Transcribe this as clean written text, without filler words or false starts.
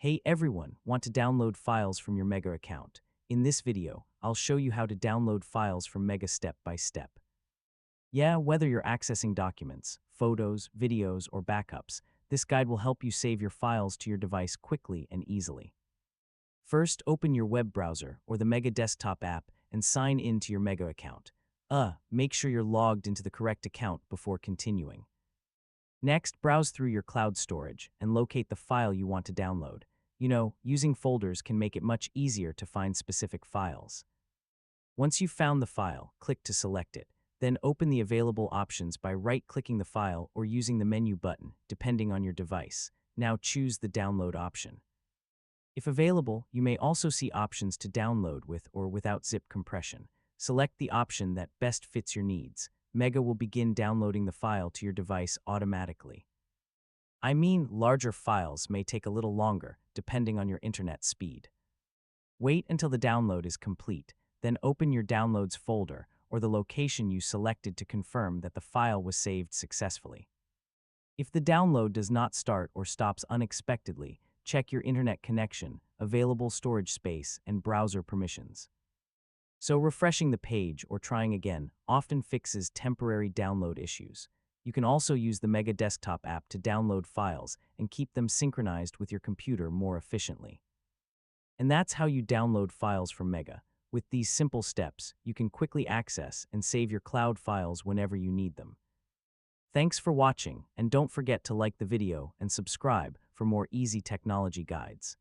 Hey everyone, want to download files from your Mega account? In this video, I'll show you how to download files from Mega step by step. Yeah, whether you're accessing documents, photos, videos, or backups, this guide will help you save your files to your device quickly and easily. First, open your web browser or the Mega desktop app and sign in to your Mega account. Make sure you're logged into the correct account before continuing. Next, browse through your cloud storage and locate the file you want to download. Using folders can make it much easier to find specific files. Once you've found the file, click to select it. Then open the available options by right-clicking the file or using the menu button, depending on your device. Now choose the download option. If available, you may also see options to download with or without zip compression. Select the option that best fits your needs. Mega will begin downloading the file to your device automatically. Larger files may take a little longer, depending on your internet speed. Wait until the download is complete, then open your Downloads folder or the location you selected to confirm that the file was saved successfully. If the download does not start or stops unexpectedly, check your internet connection, available storage space, and browser permissions. So refreshing the page or trying again often fixes temporary download issues. You can also use the Mega Desktop app to download files and keep them synchronized with your computer more efficiently. And that's how you download files from Mega. With these simple steps, you can quickly access and save your cloud files whenever you need them. Thanks for watching, and don't forget to like the video and subscribe for more easy technology guides.